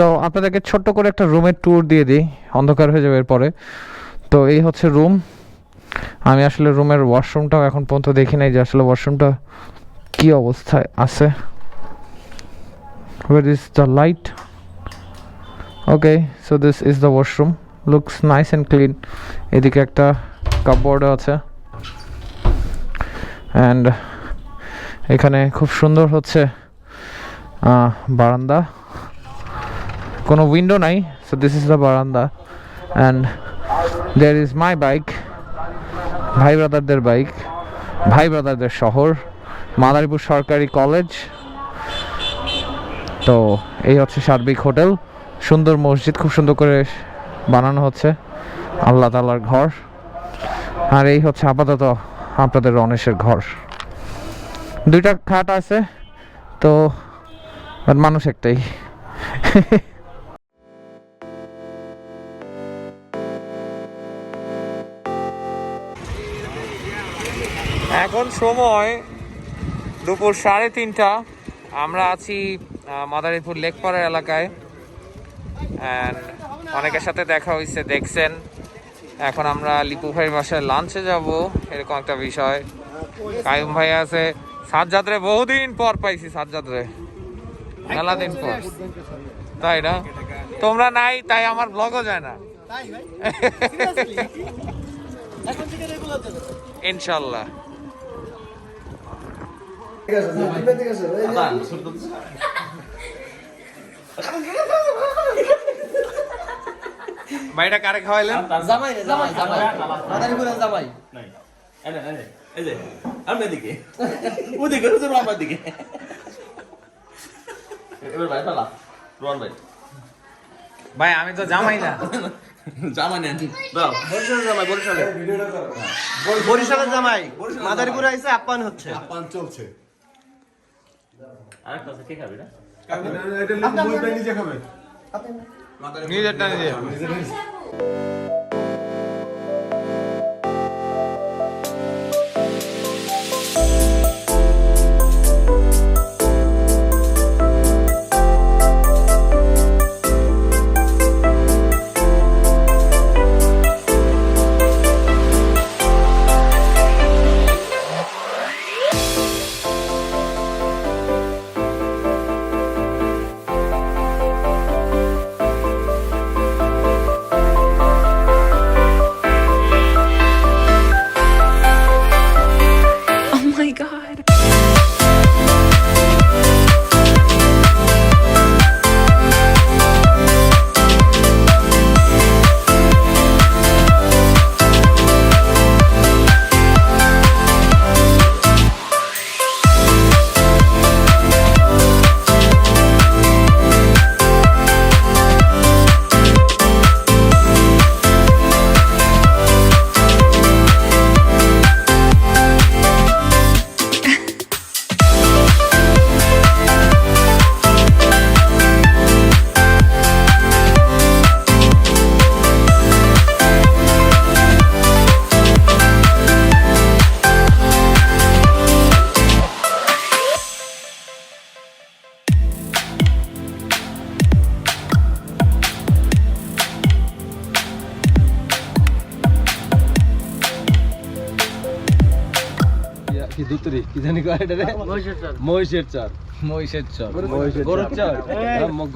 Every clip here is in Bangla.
সো আপনাদেরকে ছোট্ট করে একটা রুমের ট্যুর দিয়ে দিই, অন্ধকার হয়ে যাবে এরপরে। তো এই হচ্ছে রুম। আমি আসলে রুমের ওয়াশরুমটাও এখন পর্যন্ত দেখি নাই যে আসলে ওয়াশরুমটা কি অবস্থায় আছে। Where is the light? Okay, so this is the washroom. Looks nice and clean. এদিকে একটা কাপবোর্ড আছে and এখানে খুব সুন্দর হচ্ছে বারান্দা, কোনো উইন্ডো নাই। So this is the বারান্দা and there is my bike, ভাই ব্রাদারদের বাইক, ভাই ব্রাদারদের শহর, মাদারীপুর সরকারি কলেজ। তো এই হচ্ছে সার্বিক হোটেল, সুন্দর মসজিদ, খুব সুন্দর করে বানানো হচ্ছে, আল্লাহ তাআলার ঘর। আর এই হচ্ছে আপাতত আপনাদের রনেশের ঘর। দুইটা খাট আছে তো, মানুষ একটাই। এখন সময় দুপুর 3:30। আমরা আছি মাদারীপুর লেকপাড়া এলাকায় অ্যান্ড অনেকের সাথে দেখা হয়েছে, দেখছেন। এখন আমরা লিপু ভাইয়ের বাসায় লাঞ্চে যাব, এরকম একটা বিষয়। কায়ুম ভাই আছে, সাজ্জাদ রে বহুদিন পর পাইছি, সাজ্জাদ রে মেলা দিন পর, তাই না? তোমরা নাই তাই আমার ব্লগও যায় না, ইনশাল্লাহ। ভাইটা কারে খাওয়াইলেন? জামাই রে, জামাই জামাই মাদারীপুরের জামাই। এই যে আমরা দিকে ওদিকে হুজুর আমার দিকে। এবার ভাই পালা রন ভাই। ভাই আমি তো জামাই না। জামাই নেন দাও। বরিশালের জামাই, বরিশালে ভিডিওটা করো। বরিশালের জামাই মাদারীপুরে আইছে, আপ্যায়ন হচ্ছে, আপ্যায়ন চলছে। আরেকটা আছে, কে খাবে না? এটা লিপু ভাই নিজে খাবে। নিজেরটা নিজে।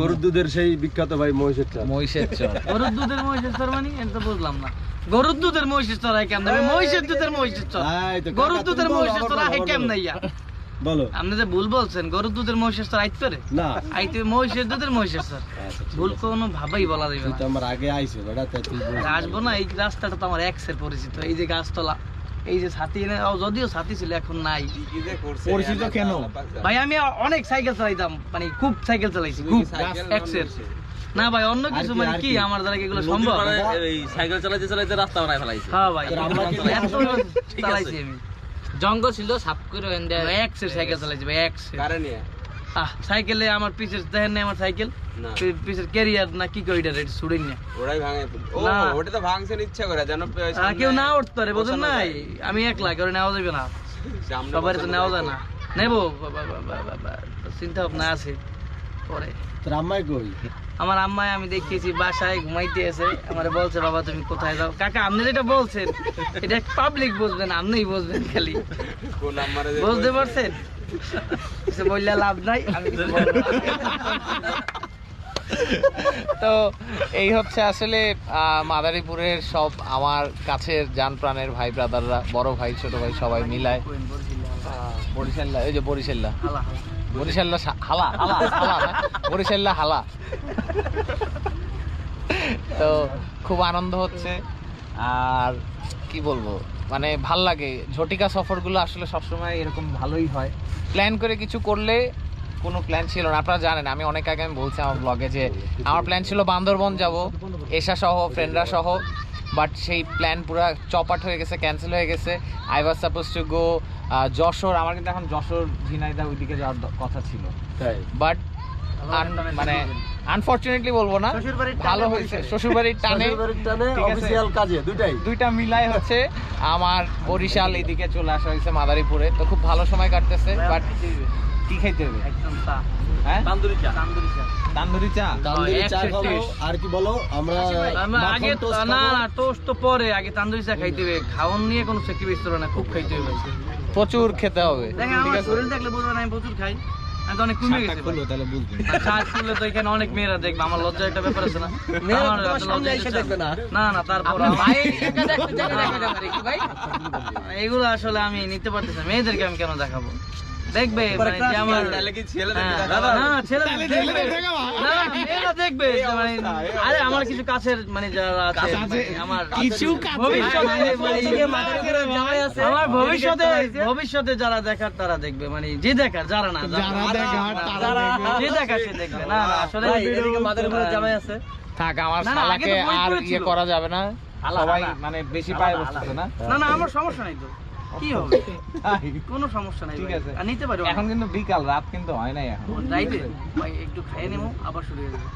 গরুর দুধের সেই বিখ্যাত ভাই মহিষের চর। মহিষের চর, গরুর দুধের মহিষের চর মানে এটা বুঝলাম না। গরুর দুধের মহিষের চর হয় কেমন? মহিষের দুধের মহিষের চর, গরুর দুধের মহিষের চর হয় কেমন? বলো, আপনি যে ভুল বলছেন। গরুর দুধের মহিষের চর আইতে পারে না, আইতে মহিষের দুধের মহিষের চর। ভুল কোনো ভাবেই বলা যাবে না। আমার আগে আইছে বেটা, তাই তুই আসবো না। এই রাস্তাটা তো আমার এক্সের পরিচিত। এই যে গাছতলা, এই যে ছাতি, যদিও ছাতি ছিল এখন নাই। পরিচিত কেন ভাই? আমি অনেক সাইকেল চালাইতাম, মানে খুব সাইকেল চালাইছি, খুব এক্সের না ভাই, অন্য কিছু মানে কি আমার দ্বারা এগুলো সম্ভব? এই সাইকেল চালাতে চালাতে রাস্তা বানায় ফেলাইছে। হ্যাঁ ভাই, এত চালাইছি আমি। জঙ্গল ছিল সাপ করে এক্সের সাইকেল চালাইছি ভাই, এক্সের। কারে নিয়ে সাইকেলে আমার পিছের দেখেন না, আমার সাইকেল পিছের ক্যারিয়ার না কি কই, এটা ছুড়েন না, ওরাই ভাঙে। ও ওটা তো ভাঙছেন ইচ্ছা করে, জানো কেউ না উঠতে পারে, বুঝেন নাই? আমি একলা করে নেওয়া যাবে না, সবাই তো নেওয়া যায় না। নেবো চিন্তা ভাবনা আছে পরে। তোর আম্মাই কই? আমার আম্মাই আমি দেখেছি বাসায় ঘুমাইতে আছে, আমারে বলছে বাবা তুমি কোথায় যাও। কাকা আপনি যেটা বলছেন এটা পাবলিক বুঝবেন, আপনিই বুঝবেন খালি, বুঝতে পারছেন? কিছু বললে লাভ নাই, আমি কিছু বলবো না। তো এই হচ্ছে আসলে মাদারীপুরের সব আমার কাছের জান প্রাণের ভাই ব্রাদাররা, বড় ভাই ছোট ভাই সবাই মিলায় বরিশাল্লা, এই যে বরিশাল্লা হালা হালা। বরিশাল্লা হালা হালা হালা না, বরিশাল্লা হালা। তো খুব আনন্দ হচ্ছে, আর কি বলবো, মানে ভাল লাগে। ঝটিকা সফরগুলো আসলে সবসময় এরকম ভালোই হয়। প্ল্যান করে কিছু করলে, কোনো প্ল্যান ছিল না, আপনারা জানেন আমি অনেক আগে আমি বলছি আমার ব্লগে যে আমার প্ল্যান ছিল বান্দরবন যাব এশা সহ ফ্রেন্ডরা সহ, বাট সেই প্ল্যান পুরো চপাট হয়ে গেছে, ক্যান্সেল হয়ে গেছে। I was suppose to go Jessore, আমার কিন্তু এখন যশোর ঝিনাইদহ ওইদিকে যাওয়ার কথা ছিল, বাট মানে আনফরচুনেটলি বলবো না, ভালো হয়েছে শ্বশুরবাড়ির টানে অফিসিয়াল কাজে দুইটা মিলাই হচ্ছে আমার বরিশাল এইদিকে চলে আসা হয়েছে মাদারীপুরে। তো খুব ভালো সময় কাটতেছে। বাট কি খাইতে হবে? একদম চা, হ্যাঁ তান্দুরি চা, তান্দুরি চা, তান্দুরি চা, তান্দুরি চা খাবো। আর কি বলো, আমরা আগে না টোস্ট তো পরে, আগে তান্দুরি চা খাইতে হবে। খাওয়ান নিয়ে কোনো স্যাক্রিফাইস করো না, খুব খাইতে হবে, প্রচুর খেতে হবে। দেখেন আমার শরীর দেখলে বুঝবেন আমি প্রচুর খাই, আমি তো অনেক কমে গেছি। তাহলে বুঝবেন কাজ করলে তো এখানে অনেক মেয়েরা দেখবে, আমার লজ্জা একটা ব্যাপার আছে না, আমার লজ্জা দেখবে না, না না তারপর এগুলো আসলে আমি নিতে পারতেছি না, মেয়েদেরকে আমি কেন দেখাবো? দেখবে মানে যে আমার না ছেলে দেখবে না, মেয়েরা দেখবে মানে, আরে আমার কিছু কাছের মানে যারা আছে আমার কিছু আমার ভবিষ্যতে যারা দেখার তারা দেখবে, মানে যে দেখার যারা না, যে দেখার সে দেখবে। না না আসলে মাদারীপুরে জামাই আছে, থাক আমার শালাকে আর ইয়ে করা যাবে না, সবাই মানে বেশি পায় বসতেছে না। না না আমার সমস্যা নাই তো, কি হবে, কোনো সমস্যা নাই, ঠিক আছে আর নিতে পারো। এখন কিন্তু বিকাল, রাত কিন্তু হয় নাই, এখন রাইতে ভাই একটু খাইয়ে নেবো, আবার শুরু হয়ে যাবে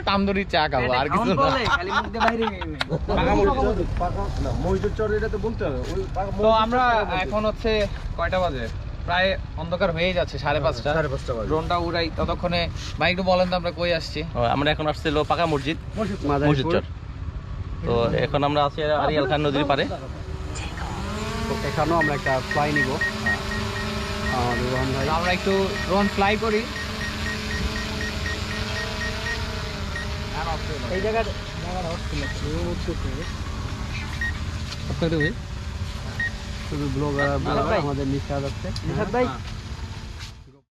তান্দুরি চা খাবো, আর কিছু না। খালি মুখ দিয়ে বাইরে গিয়ে নেই। মহিষের চর, এটা তো বলতে হবে। তো আমরা এখন হচ্ছে কয়টা বাজে, প্রায় অন্ধকার হয়ে যাচ্ছে, 5:30 ড্রোনটা উড়াই ততক্ষণে। ভাই একটু বলেন তো আমরা কই আসছি? আমরা এখন আসছিল পাকা মসজিদ, মসজিদ চর। তো এখন আমরা আছি আরিয়াল খান নদীর পারে। এখানেও আমরা একটা ফ্লাই নিব, তো আমরা একটু ড্রোন ফ্লাই করি। এই জায়গাটা শুধু ব্লগার আমাদের নিশাদ আছে। নিশাদ ভাই